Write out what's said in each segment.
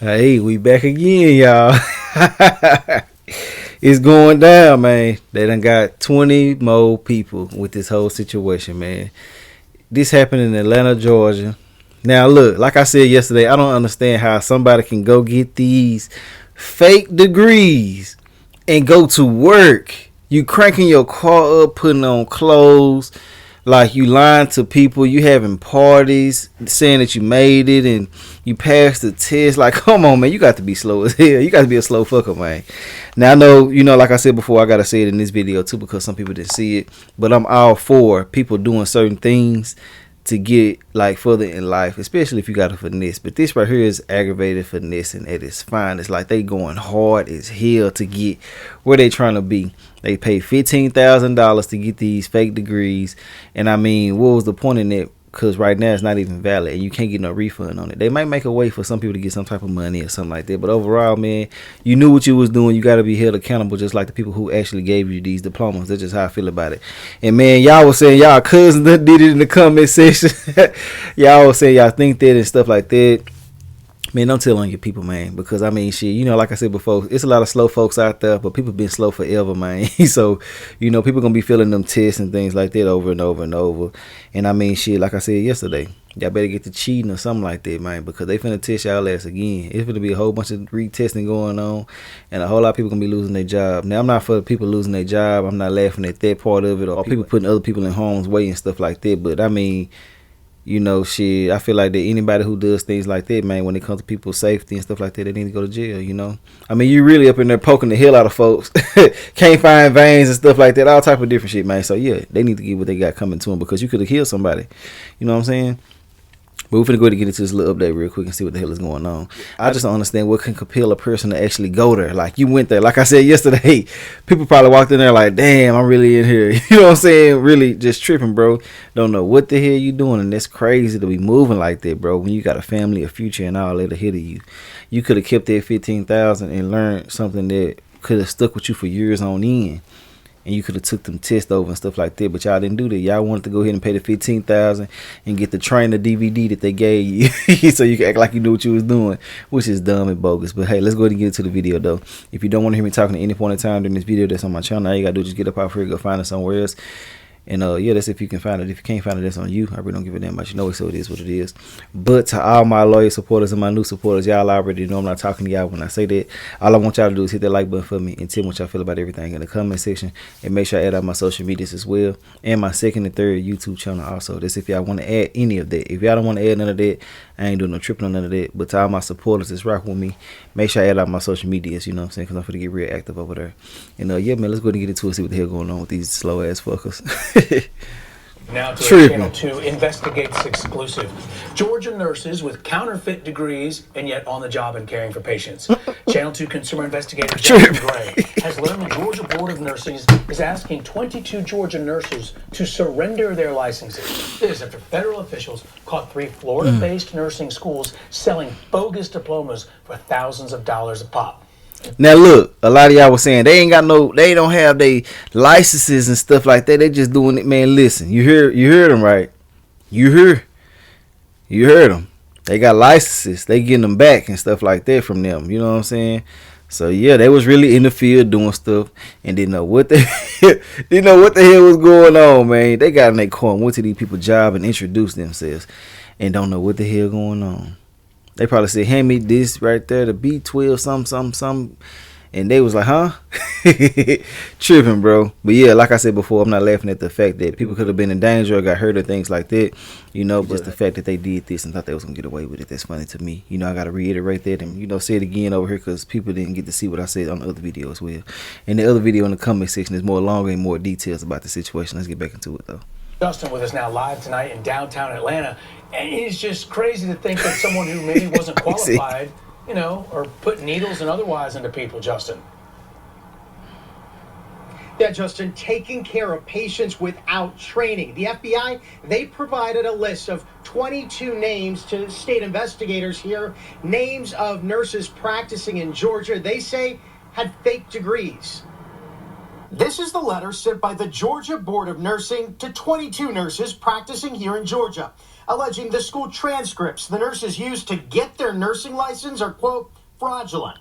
Hey, we back again, y'all. It's going down, man. They done got 20 more people with this whole situation, man. This happened in Atlanta, Georgia. Now, look, like I said yesterday, I don't understand how somebody can go get these fake degrees and go to work. You cranking your car up, putting on clothes, like you lying to people, you having parties, saying that you made it and you passed the test. Like, come on, man, you got to be slow as hell. You got to be a slow fucker, man. Now, I know, like I said before, I got to say it in this video too because some people didn't see it. But I'm all for people doing certain things to get like further in life, especially if you got a finesse. But this right here is aggravated finessing at its finest. Like they going hard as hell to get where they trying to be. They pay $15,000 to get these fake degrees, and I mean, what was the point in it? Because right now it's not even valid, and you can't get no refund on it. They might make a way for some people to get some type of money or something like that, but overall, man, you knew what you was doing. You got to be held accountable, just like the people who actually gave you these diplomas. That's just how I feel about it. And man, y'all was saying y'all cousins did it in the comment section. Y'all was saying y'all think that and stuff like that. Man, don't tell on your people, man, because I mean, shit, like I said before, it's a lot of slow folks out there, but people been slow forever, man. So, people gonna be feeling them tests and things like that over and over and over. And I mean, shit, like I said yesterday, y'all better get to cheating or something like that, man, because they finna test y'all ass again. It's gonna be a whole bunch of retesting going on, and a whole lot of people gonna be losing their job. Now, I'm not for people losing their job. I'm not laughing at that part of it, or people putting other people in harm's way and stuff like that. But I mean, shit, I feel like that anybody who does things like that, man, when it comes to people's safety and stuff like that, they need to go to jail, I mean, you really up in there poking the hell out of folks. Can't find veins and stuff like that, all type of different shit, man. So, yeah, they need to get what they got coming to them because you could have killed somebody. You know what I'm saying? But we're finna go ahead and get into this little update real quick and see what the hell is going on. I just don't understand what can compel a person to actually go there. Like, you went there. Like I said yesterday, people probably walked in there like, damn, I'm really in here. You know what I'm saying? Really just tripping, bro. Don't know what the hell you doing. And that's crazy to be moving like that, bro, when you got a family, a future, and all that ahead of you. You could have kept that $15,000 and learned something that could have stuck with you for years on end. And you could have took them tests over and stuff like that, but y'all didn't do that. Y'all wanted to go ahead and pay the $15,000 and get the trainer DVD that they gave you, so you can act like you knew what you was doing, which is dumb and bogus. But hey, let's go ahead and get into the video though. If you don't want to hear me talking at any point in time during this video that's on my channel, all you gotta do is just get up out here, go find it somewhere else. And yeah, that's if you can find it. If you can't find it, that's on you. I really don't give a damn about you. Know it, so it is what it is. But to all my loyal supporters and my new supporters, y'all already know I'm not talking to y'all when I say that. All I want y'all to do is hit that like button for me and tell me what y'all feel about everything in the comment section. And make sure I add out my social medias as well. And my second and third YouTube channel also. That's if y'all want to add any of that. If y'all don't want to add none of that, I ain't doing no tripping on none of that. But to all my supporters that's rocking with me, make sure I add out my social medias, you know what I'm saying? Because I'm going to get real active over there. And yeah, man, let's go ahead and get into it, see what the hell going on with these slow ass fuckers. Now to Channel 2 Investigates exclusive. Georgia nurses with counterfeit degrees and yet on the job and caring for patients. Channel 2 consumer investigator Justin Gray has learned the Georgia Board of Nursing is asking 22 Georgia nurses to surrender their licenses. This after federal officials caught 3 Florida-based nursing schools selling bogus diplomas for thousands of dollars a pop. Now look, a lot of y'all was saying they don't have they licenses and stuff like that. They just doing it, man. Listen, you heard them right. You heard them. They got licenses. They getting them back and stuff like that from them. You know what I'm saying? So yeah, they was really in the field doing stuff and didn't know what the hell was going on, man. They got in their car and went to these people's job and introduced themselves and don't know what the hell going on. They probably said, hand me this right there, the B12, something. And they was like, huh? Tripping, bro. But yeah, like I said before, I'm not laughing at the fact that people could have been in danger or got hurt or things like that. But the fact that they did this and thought they was going to get away with it, that's funny to me. I got to reiterate that and, say it again over here because people didn't get to see what I said on the other video as well. And the other video in the comment section is more longer and more details about the situation. Let's get back into it, though. Justin with us now live tonight in downtown Atlanta. And it's just crazy to think that someone who maybe wasn't qualified, or put needles and otherwise into people, Justin. Yeah, Justin, taking care of patients without training. The FBI, they provided a list of 22 names to state investigators here, names of nurses practicing in Georgia, they say had fake degrees. This is the letter sent by the Georgia Board of Nursing to 22 nurses practicing here in Georgia, alleging the school transcripts the nurses used to get their nursing license are, quote, fraudulent.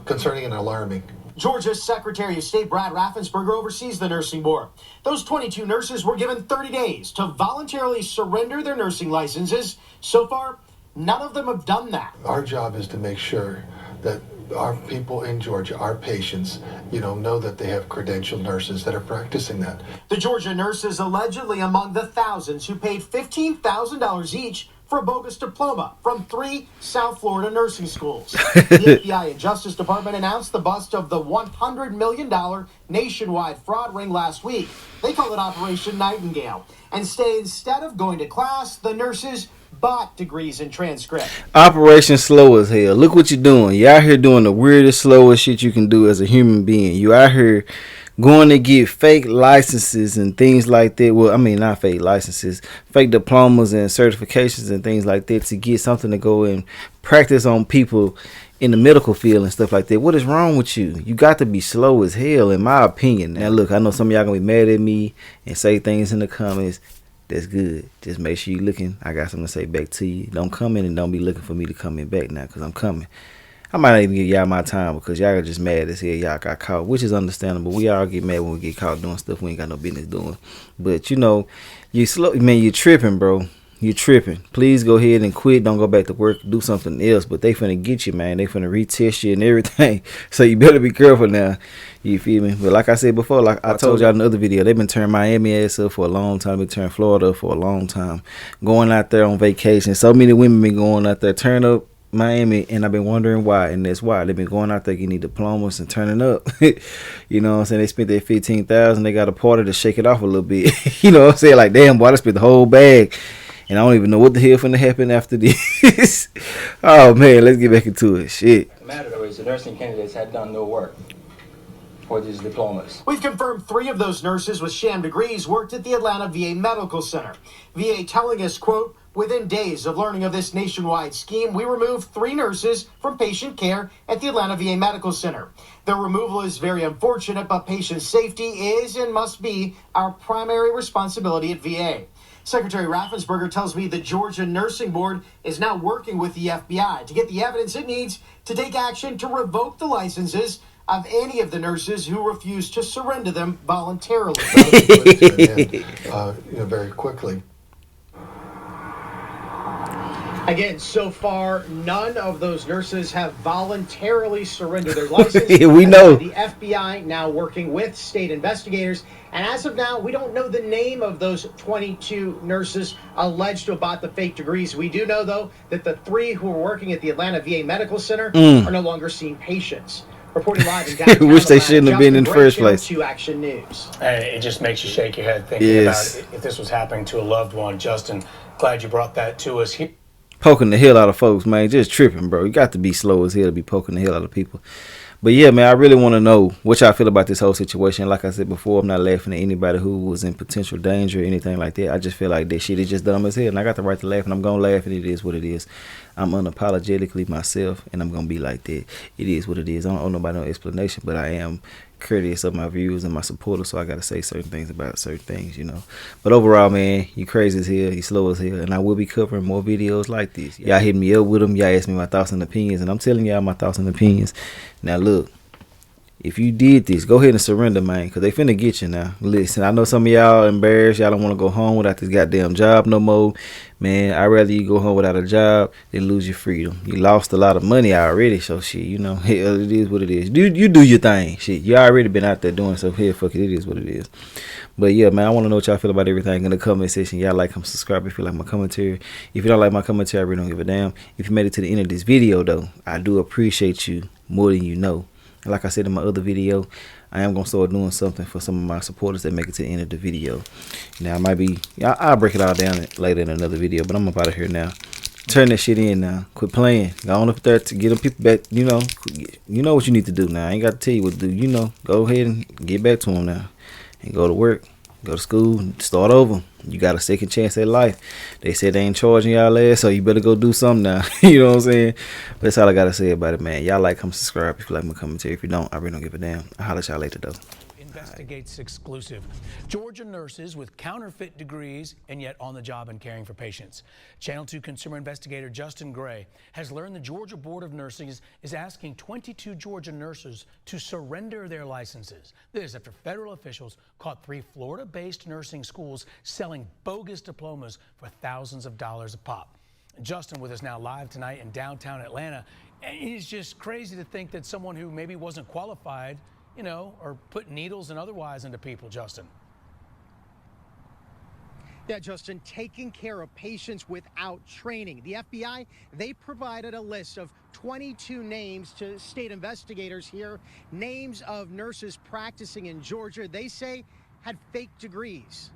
Concerning and alarming. Georgia's Secretary of State Brad Raffensperger oversees the nursing board. Those 22 nurses were given 30 days to voluntarily surrender their nursing licenses. So far, none of them have done that. Our job is to make sure that our people in Georgia, our patients, know that they have credentialed nurses that are practicing that. The Georgia nurses allegedly among the thousands who paid $15,000 each for a bogus diploma from 3 South Florida nursing schools. The FBI and Justice Department announced the bust of the $100 million nationwide fraud ring last week. They call it Operation Nightingale. And instead of going to class, the nurses bought degrees in transcript. Operation slow as hell. Look what you're doing. You out here doing the weirdest, slowest shit you can do as a human being. You out here going to get fake licenses and things like that. Well, I mean, not fake licenses, fake diplomas and certifications and things like that to get something to go and practice on people in the medical field and stuff like that. What is wrong with you? You got to be slow as hell, in my opinion. Now, look, I know some of y'all gonna be mad at me and say things in the comments. That's good. Just make sure you're looking. I got something to say back to you. Don't come in and don't be looking for me to come in back now, because I'm coming. I might not even give y'all my time because y'all are just mad as hell y'all got caught, which is understandable. We all get mad when we get caught doing stuff we ain't got no business doing. But you slow, man, you tripping, bro. You tripping. Please go ahead and quit. Don't go back to work. Do something else. But they finna get you, man. They finna retest you and everything. So you better be careful now. You feel me? But like I said before, like I told y'all in the other video, they've been turning Miami ass up for a long time. Been turning Florida up for a long time. Going out there on vacation. So many women been going out there, turn up Miami, and I've been wondering why, and that's why they've been going out there getting these diplomas and turning up. You know what I'm saying? They spent their $15,000. They got a party to shake it off a little bit. You know what I'm saying? Like, damn, boy, I spent the whole bag, and I don't even know what the hell finna happen after this. Oh man, let's get back into it. Shit. The matter though is the nursing candidates had done no work for these diplomas. We've confirmed 3 of those nurses with sham degrees worked at the Atlanta VA Medical Center. VA telling us, quote, within days of learning of this nationwide scheme, we removed 3 nurses from patient care at the Atlanta VA Medical Center. The removal is very unfortunate, but patient safety is and must be our primary responsibility at VA. Secretary Raffensperger tells me the Georgia Nursing Board is now working with the FBI to get the evidence it needs to take action to revoke the licenses of any of the nurses who refuse to surrender them voluntarily. Very quickly. Again, so far, none of those nurses have voluntarily surrendered their license. We know. The FBI now working with state investigators. And as of now, we don't know the name of those 22 nurses alleged to have bought the fake degrees. We do know, though, that the 3 who are working at the Atlanta VA Medical Center are no longer seeing patients. Reporting live in downtown Wish they Atlanta, shouldn't have been in the first place. 2 Action News. It just makes you shake your head thinking Yes. about if this was happening to a loved one. Justin, glad you brought that to us. Poking the hell out of folks, man. Just tripping, bro. You got to be slow as hell to be poking the hell out of people. But yeah, man, I really want to know what y'all feel about this whole situation. Like I said before, I'm not laughing at anybody who was in potential danger or anything like that. I just feel like this shit is just dumb as hell. And I got the right to laugh, and I'm going to laugh, and it is what it is. I'm unapologetically myself, and I'm going to be like that. It is what it is. I don't owe nobody no explanation, but I am courteous of my views and my supporters, so I got to say certain things about certain things, But overall, man, you crazy as hell, you slow as hell, and I will be covering more videos like this. Y'all hit me up with them, y'all ask me my thoughts and opinions, and I'm telling y'all my thoughts and opinions. Now look, if you did this, go ahead and surrender, man, because they finna get you now. Listen, I know some of y'all embarrassed. Y'all don't want to go home without this goddamn job no more. Man, I'd rather you go home without a job than lose your freedom. You lost a lot of money already, so shit, hell, it is what it is. You do your thing. Shit, you already been out there doing so. Hell, fuck it is what it is. But yeah, man, I want to know what y'all feel about everything in the comment section. Y'all like, comment, subscribe if you like my commentary. If you don't like my commentary, I really don't give a damn. If you made it to the end of this video, though, I do appreciate you more than you know. Like I said in my other video, I am going to start doing something for some of my supporters that make it to the end of the video. Now, I'll break it all down later in another video, but I'm up out of here now. Turn that shit in now. Quit playing. Go on up there to get them people back. You know what you need to do now. I ain't got to tell you what to do. Go ahead and get back to them now. And go to work. Go to school. Start over. You got a second chance at life. They said they ain't charging y'all ass, so you better go do something now. You know what I'm saying? But that's all I got to say about it, man. Y'all like, comment, subscribe if you like my commentary. If you don't, I really don't give a damn. I'll holler at y'all later, though. Investigates exclusive. Georgia nurses with counterfeit degrees and yet on the job and caring for patients. Channel 2 consumer investigator Justin Gray has learned the Georgia Board of Nursing is asking 22 Georgia nurses to surrender their licenses. This after federal officials caught 3 Florida-based nursing schools selling bogus diplomas for thousands of dollars a pop. Justin with us now live tonight in downtown Atlanta. And it's just crazy to think that someone who maybe wasn't qualified, you know, or put needles and otherwise into people, Justin. Yeah, Justin, taking care of patients without training. The FBI, they provided a list of 22 names to state investigators here, names of nurses practicing in Georgia they say had fake degrees.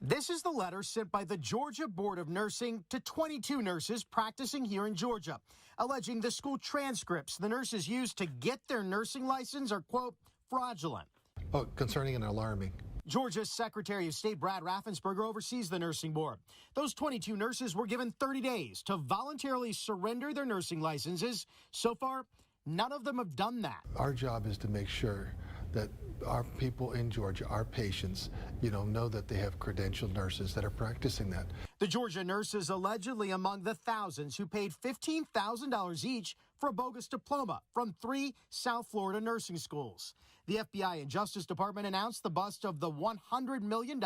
This is the letter sent by the Georgia Board of Nursing to 22 nurses practicing here in Georgia, alleging the school transcripts the nurses used to get their nursing license are, quote, fraudulent. Oh, concerning and alarming. Georgia's Secretary of State Brad Raffensperger oversees the nursing board. Those 22 nurses were given 30 days to voluntarily surrender their nursing licenses. So far, none of them have done that. Our job is to make sure that our people in Georgia, our patients, know that they have credentialed nurses that are practicing that. The Georgia nurses allegedly among the thousands who paid $15,000 each for a bogus diploma from 3 South Florida nursing schools. The FBI and Justice Department announced the bust of the $100 million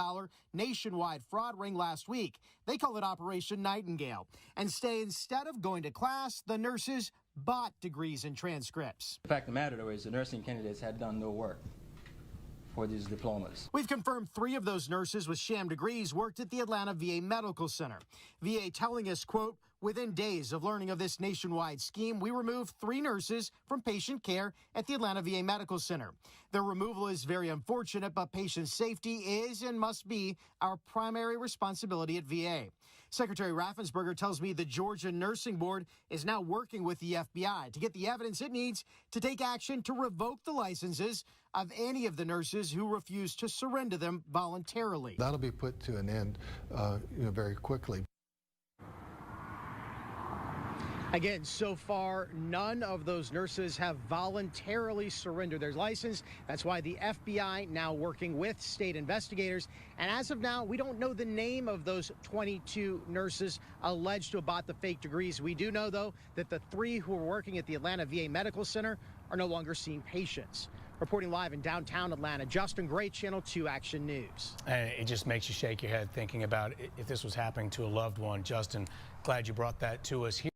nationwide fraud ring last week. They call it Operation Nightingale. And instead of going to class, the nurses bought degrees and transcripts. The fact of the matter, though, is the nursing candidates had done no work for these diplomas. We've confirmed 3 of those nurses with sham degrees worked at the Atlanta VA Medical Center. VA telling us, quote, within days of learning of this nationwide scheme, we removed 3 nurses from patient care at the Atlanta VA Medical Center. Their removal is very unfortunate, but patient safety is and must be our primary responsibility at VA. Secretary Raffensperger tells me the Georgia Nursing Board is now working with the FBI to get the evidence it needs to take action to revoke the licenses of any of the nurses who refuse to surrender them voluntarily. That'll be put to an end very quickly. Again, so far, none of those nurses have voluntarily surrendered their license. That's why the FBI now working with state investigators. And as of now, we don't know the name of those 22 nurses alleged to have bought the fake degrees. We do know, though, that the 3 who were working at the Atlanta VA Medical Center are no longer seeing patients. Reporting live in downtown Atlanta, Justin Gray, Channel 2 Action News. And it just makes you shake your head thinking about if this was happening to a loved one. Justin, glad you brought that to us here.